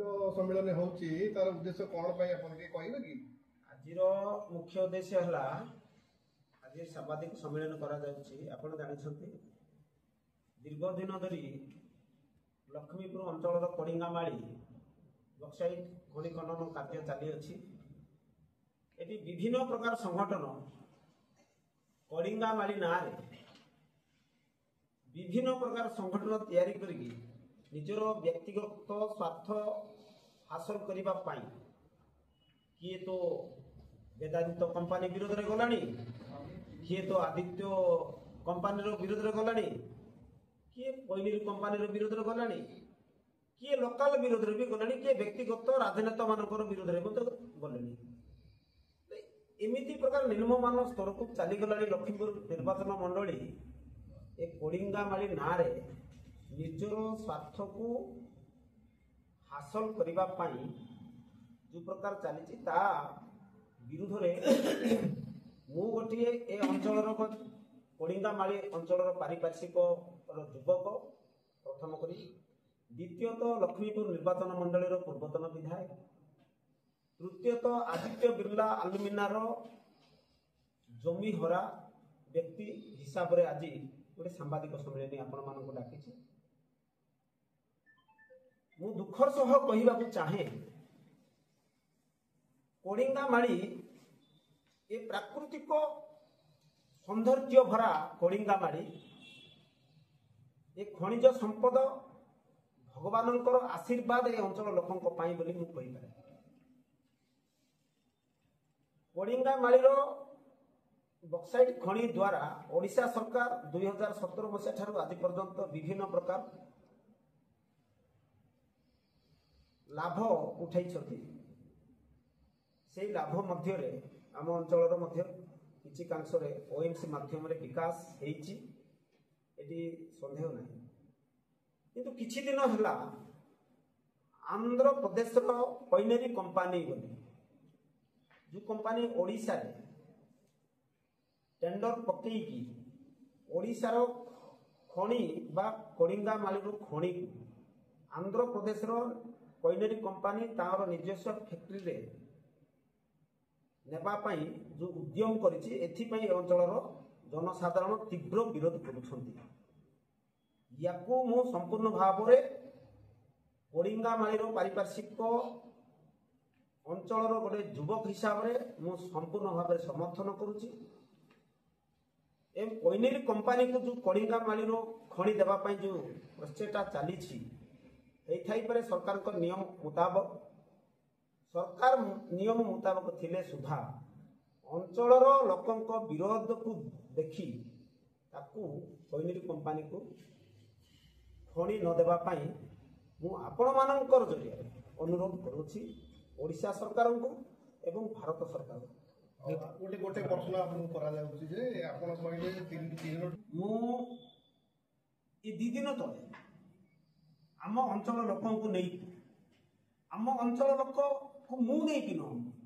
सम्मेलन होउची तार उद्देश्य कोन पई अपन के कहबे कि आजिर मुख्य उद्देश्य हला आज सांबादिक सम्मेलन करा जाउची। आपण जानिछंती दीर्घ दिन धरी लक्ष्मीपुर अंचल कड़िंगामाड़ी बक्साइट खनि खनन कार्य चली अछि। एटी विभिन्न प्रकार संगठन कड़िंगामाड़ी नारे विभिन्न प्रकार संगठन तैयारी करके निजर व्यक्तिगत स्वार्थ हासिल करने पाई किए तो वेदांत कंपानी विरोध में गलानी, किए तो आदित्य कंपानी विरोध में गलानी, किए पैनीर कंपानी विरोध में गलानी, किए लोकल विरोध में भी गलानी, किए व्यक्तिगत राजनेता मान विरोध में गले। एमती प्रकार निम्नमान स्तर को चलीगला लक्ष्मीपुर निर्वाचन मंडली एक कड़िंगामाड़ी ना निजर स्वार्थ को हासिल करने जो प्रकार चली विरोध में मु गोटे ए अंचल कड़िंगामाड़ी अंचल पारिपार्श्विक युवक प्रथम करी द्वितीयत लक्ष्मीपुर निर्वाचन मंडल पूर्वतन विधायक, तृतीयत आदित्य बिरला आलुमिनार जमी हरा व्यक्ति हिसाब से आज गोटे सांबादिक सम्मेलन आपण मानक डाकी। मु दुखर सह कहवाक चाहे कड़िंगामाड़ी ए प्राकृतिक सौंदर्य भरा कड़िंगामाड़ी ए खनिज संपद भगवानंकर आशीर्वाद ए अंचल लोकंक पाई बोली मु कहि पारे। कड़िंगामाड़ी बक्साइट खनि द्वारा ओडिशा सरकार 2017 मसीहा ठारू आज पर्यंत विभिन्न प्रकार लाभ उठाई से लाभ मध्य आम अंचल किसी कांश ओएमसी माध्यम विकास होती संदेह ना, किंतु किछि दिन है आंध्र प्रदेश पैनेरी कंपानी बोली जो कंपानी ओडिशा रे टेंडर पकईकी ओडिशार खनि बा कड़िंगामाड़ी खनि को आंध्र प्रदेश पैनेरी कंपानी तार निजस्व फैक्ट्री रे नेबा पाई जो उद्यम करिछि एथिपाई अंचलर जनसाधारण तीव्र विरोध करुछंती। याकू मु संपूर्ण भाव रे कड़िंगामाड़ीर पारिपार्श्विक अंचलर गोटे युवक हिसाब से मु संपूर्ण भाव में समर्थन करुछि। पैनेरी कंपानी को जो कड़िंगामाड़ीर खनि देवाई जो प्रचेष्टा चली सरकार को नियम मुताबक सरकार नियम मुताबक थिले सुधा अंचलर लोकंक विरोध को देखी ताकू पैनेरी कंपानी को खनि न देवा पाई मु आपण मानकर जरिया अनुरोध करुछि ओडिशा सरकार को एवं भारत सरकार गोटे गोटे प्रश्न आपन करा जाउछि जे आपन कहले तीन मु ए दी दिन तले आम अंचल लोकों को नहीं आम अंचल लोक को मु नहीं कि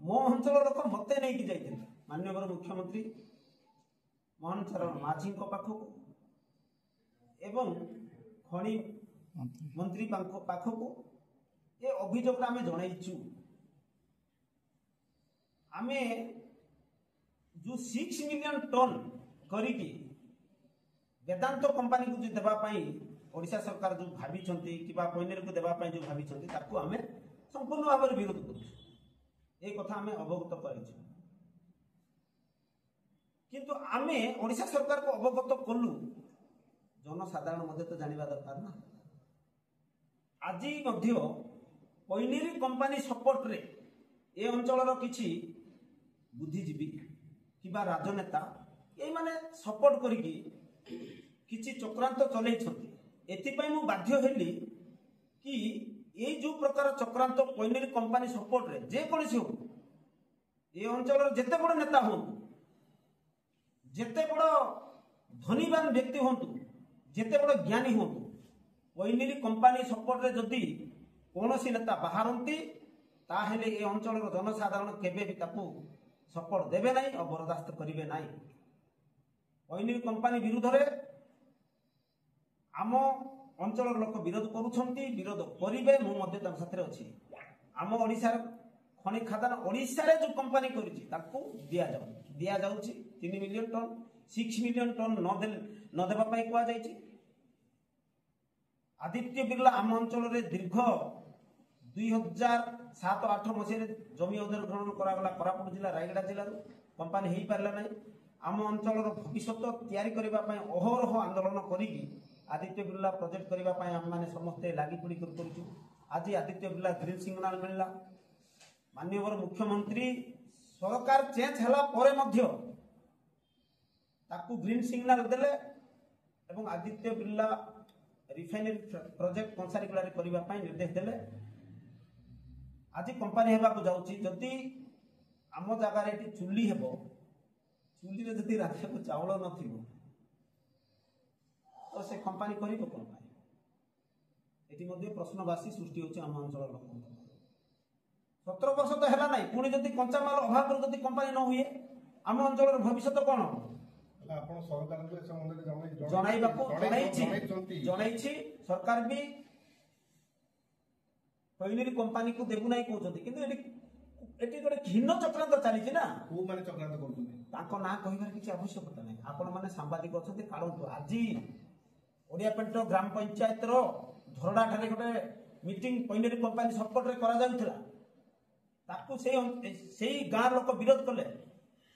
मो अंचल लोक मते नहीं कि जाइए माननीय मुख्यमंत्री मोहन चरण माझी पाखक एवं खनि मंत्री पाखक ये अभियोग आम जनइचु। आमे जो 6 मिलियन टन करिकी वेदांत कंपानी को जो देवाई ओडिशा सरकार जो भावी पैनेरी को देवाई जो भावी आम संपूर्ण भाव में विरोध कर कथा आम अवगत कर किंतु आमे ओडिशा सरकार को अवगत कलु जनसाधारण मध्य तो जानिबा दरकार ना। आज पैनेरी कंपानी सपोर्ट रे ए अंचलर किछि बुद्धिजीवी किबा राजनेता ये माने सपोर्ट करिकी किछि चक्रांत चलै छथि। एथिपाई मु बाध्य हेली कि ये जो प्रकार चक्रांत पैनेरी कंपानी सपोर्ट रे जे कोनसी हो ये अंचल जेते बड़ नेता हो जेते बड़ धनीवान व्यक्ति होंतु जेते बड़ ज्ञानी होंतु पैनेरी कंपानी सपोर्ट रे जदि कोनसी नेता बाहरंती ताहेले ए अंचल जनसाधारण केबे भी ताकू सपोर्ट देबे नाही और बर्दाश्त करिवे नाही। पैनेरी कंपानी विरुद्ध रे आम ଅଞ୍ଚଳର ଲୋକ ବିରୋଧ କରୁଛନ୍ତି, ବିରୋଧ କରିବେ, ମୁଁ ମଧ୍ୟ ତାଙ୍କ ସାଥିରେ ଅଛି। ଆମ ଓଡ଼ିଶାର ଖଣି ଖାଦାନ ଓଡ଼ିଶାରେ ଯୋଉ କମ୍ପାନୀ କରିଛି ତାକୁ ଦିଆଯାଉଛି 3 ମିଲିୟନ ଟନ୍, 6 ମିଲିୟନ ଟନ୍ ନ ଦେବା ପାଇଁ କୁହାଯାଇଛି। ଆଦିତ୍ୟ ବିର୍ଲା ଆମ ଅଞ୍ଚଳରେ ଦୀର୍ଘ 2007-8 ମସିହାରେ ଜମି ଅଧିଗ୍ରହଣ କରାଗଲା କୋରାପୁଟ ଜିଲ୍ଲା ରାୟଗଡ଼ା ଜିଲ୍ଲାରୁ। କମ୍ପାନୀ ହେଇପାରିଲା ନାହିଁ। ଆମ ଅଞ୍ଚଳର ଭବିଷ୍ୟତ ତିଆରି କରିବା ପାଇଁ ଅହରହ ଆନ୍ଦୋଳନ କରିକି ଆଦିତ୍ୟ ବିର୍ଲା ପ୍ରୋଜେକ୍ଟ କରିବା ପାଇଁ ଆମେମାନେ ସମସ୍ତେ ଲାଗି ପଡ଼ି କରୁଛୁ। ଆଜି ଆଦିତ୍ୟ ବିର୍ଲା ଗ୍ରୀନ୍ ସିଗ୍ନାଲ ମିଳିଲା। ମାନ୍ୟବର ମୁଖ୍ୟମନ୍ତ୍ରୀ ସରକାର ଚେଞ୍ଜ ହେଲା ପରେ ମଧ୍ୟ ତାକୁ ଗ୍ରୀନ୍ ସିଗ୍ନାଲ ଦେଲେ ଏବଂ ଆଦିତ୍ୟ ବିର୍ଲା ରିଫାଇନେରୀ ପ୍ରୋଜେକ୍ଟ କଂସାରୀଗୁଡ଼ାରେ କରିବା ପାଇଁ ନିର୍ଦ୍ଦେଶ ଦେଲେ। ଆଜି କମ୍ପାନୀ ହେବାକୁ ଯାଉଛି। ଯଦି ଆମ ଜାଗାରେ ଏଠି ଚୁଲି ହେବ, ଚୁଲିରେ ଯଦି ରାନ୍ଧିବାକୁ ଚାଉଳ ନଥିବ ତ ସେ କମ୍ପାନୀ କରିବ କ'ଣ ପାଇଁ? ଏଠି ମଧ୍ୟ ପ୍ରଶ୍ନବାଚୀ ସୃଷ୍ଟି ହେଉଛି ଆମ ଅଞ୍ଚଳର ଲୋକଙ୍କ। 17 ବର୍ଷ ତ ହେଲା ନାହିଁ, ପୁଣି ଯଦି କଞ୍ଚାମାଲ ଅଭାବରୁ ଯଦି କମ୍ପାନୀ ନ ହୁଏ ଆମ ଅଞ୍ଚଳର ଭବିଷ୍ୟତ କ'ଣ ହେବ? ଆପଣ ସରକାରଙ୍କୁ ଏ ସମ୍ବନ୍ଧରେ ଜଣାଇଛି। ସରକାର ବି ପଇନେରୀ କମ୍ପାନୀକୁ ଦେବୁ ନାହିଁ କହୁଛନ୍ତି, କିନ୍ତୁ ଏଠି ଗୋଟେ ଘିନ୍ନ ଚକ୍ରାନ୍ତ ଚାଲିଛି ନା। କୋଉମାନେ ଚକ୍ରାନ୍ତ କରୁଛନ୍ତି? ତାଙ୍କ ନାଁ କହିବାର କିଛି ଆବଶ୍ୟକତା ନାହିଁ। ଆପଣମାନେ ସାମ୍ବାଦିକ ଅଛନ୍ତି, କାଢ଼ନ୍ତୁ। ଆଜି ଓଡ଼ିଆପେଣ୍ଟ ଗ୍ରାମ ପଞ୍ଚାୟତର ଧରଡ଼ାଠାରେ ଗୋଟେ ମିଟିଂ ପଇନେରୀ କମ୍ପାନୀ ସପୋର୍ଟରେ କରାଯାଉଥିଲା। ତାକୁ ସେଇ ଗାଁ ଲୋକ ବିରୋଧ କଲେ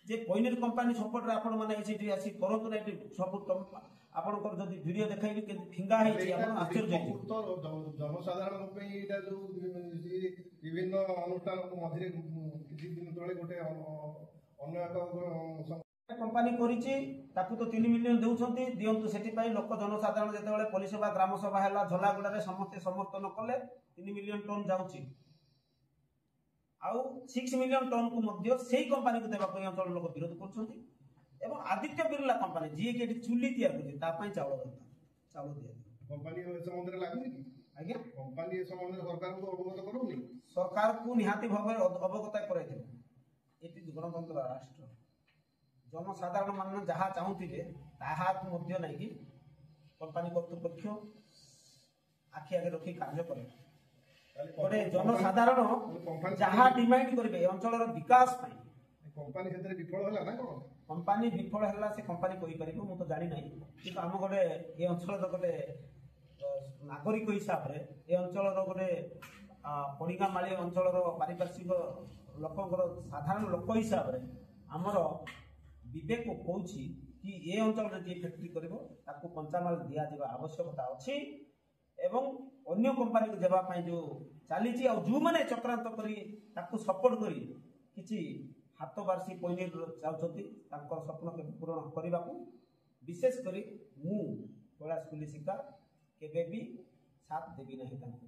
ଯେ ପଇନେରୀ କମ୍ପାନୀ ସପୋର୍ଟରେ ଆପଣମାନେ ସେଠି ଆସି କରନ୍ତୁ ନା। ଏଠି ସବୁ ଆପଣଙ୍କର ଯଦି ଭିଡ଼ିଓ ଦେଖାଇବି କେମିତି ଫିଙ୍ଗା ହେଇଛି ଆପଣ ଆଶ୍ଚର୍ଯ୍ୟ ହେଇଯିବେ। ଜନସାଧାରଣଙ୍କ ପାଇଁ ଏଇଟା ଯୋଉ ବିଭିନ୍ନ ଅନୁଷ୍ଠାନ ମଝିରେ କିଛି ଦିନ ତଳେ ଗୋଟେ ଅନ୍ୟ ଏକ କମ୍ପାନୀ କରିଛି, ତାକୁ ତ 3 ମିଲିୟନ ଦେଉଛନ୍ତି, ଦିଅନ୍ତୁ। ସେଥିପାଇଁ ଲୋକ ଜନସାଧାରଣ ଯେତେବେଳେ ପଲ୍ଲୀ ସଭା ଗ୍ରାମ ସଭା ହେଲା ଝଲାଗୁଡ଼ାରେ ସମସ୍ତେ ସମର୍ଥନ କଲେ। 3 ମିଲିୟନ ଟନ୍ ଯାଉଛି, ଆଉ 6 ମିଲିୟନ ଟନ୍କୁ ମଧ୍ୟ ସେଇ କମ୍ପାନୀକୁ ଦେବା ପାଇଁ ଅଞ୍ଚଳ ଲୋକ ବିରୋଧ କରୁଛନ୍ତି। ଏବଂ ଆଦିତ୍ୟ ବିର୍ଲା କମ୍ପାନୀ ଯିଏକି ଏଠି ଚୁଲି ତିଆରି କରୁଛି ତା ପାଇଁ ଚାଉଳ ଦରକାର, ଚାଉଳ ଦିଆଯିବ। କମ୍ପାନୀ ଏ ସମ୍ବନ୍ଧରେ ଲାଗୁନି କି? ଆଜ୍ଞା, କମ୍ପାନୀ ଏ ସମ୍ବନ୍ଧରେ ସରକାରଙ୍କୁ ଅବଗତ କରୁନି? ସରକାରକୁ ନିହାତି ଭାବରେ ଅବଗତ କରାଇଥିବ। ଏଠି ଗଣତନ୍ତ୍ର ରାଷ୍ଟ୍ର, ଜନସାଧାରଣ ମାନେ ଯାହା ଚାହୁଁଥିବେ ତାହାକୁ ମଧ୍ୟ ନେଇକି କମ୍ପାନୀ କର୍ତ୍ତୃପକ୍ଷ ଆଖି ଆଗରେ ରଖି କାର୍ଯ୍ୟ କରେ। ଗୋଟେ ଜନସାଧାରଣ ଯାହା ଡିମାଣ୍ଡ କରିବେ ଏ ଅଞ୍ଚଳର ବିକାଶ ପାଇଁ। କମ୍ପାନୀ ସେଥିରେ ବିଫଳ ହେଲା ନା କ'ଣ? କମ୍ପାନୀ ବିଫଳ ହେଲା ସେ କମ୍ପାନୀ କହିପାରିବ, ମୁଁ ତ ଜାଣିନାହିଁ। କିନ୍ତୁ ଆମ ଗୋଟେ ଏ ଅଞ୍ଚଳର ଗୋଟେ ନାଗରିକ ହିସାବରେ ଏ ଅଞ୍ଚଳର ଗୋଟେ ପଡ଼ିଗାମାଳି ଅଞ୍ଚଳର ପାରିପାର୍ଶ୍ୱିକ ଲୋକଙ୍କର ସାଧାରଣ ଲୋକ ହିସାବରେ ଆମର ବିବେକ କହୁଛି କି ଏ ଅଞ୍ଚଳରେ ଯିଏ ଫ୍ୟାକ୍ଟ୍ରି କରିବ ତାକୁ କଞ୍ଚାମାଲ ଦିଆଯିବା ଆବଶ୍ୟକତା ଅଛି। ଏବଂ ଅନ୍ୟ କମ୍ପାନୀକୁ ଦେବା ପାଇଁ ଯେଉଁ ଚାଲିଛି, ଆଉ ଯେଉଁମାନେ ଚକ୍ରାନ୍ତ କରି ତାକୁ ସପୋର୍ଟ କରି କିଛି ହାତ ବାର୍ଷି ପଇନେରୀ ଚାହୁଁଛନ୍ତି ତାଙ୍କର ସ୍ୱପ୍ନ ପୂରଣ କରିବାକୁ, ବିଶେଷ କରି ମୁଁ କୈଳାସ କୁଲି ଶିକାର କେବେ ବି ସାଥ ଦେବି ନାହିଁ ତାଙ୍କୁ।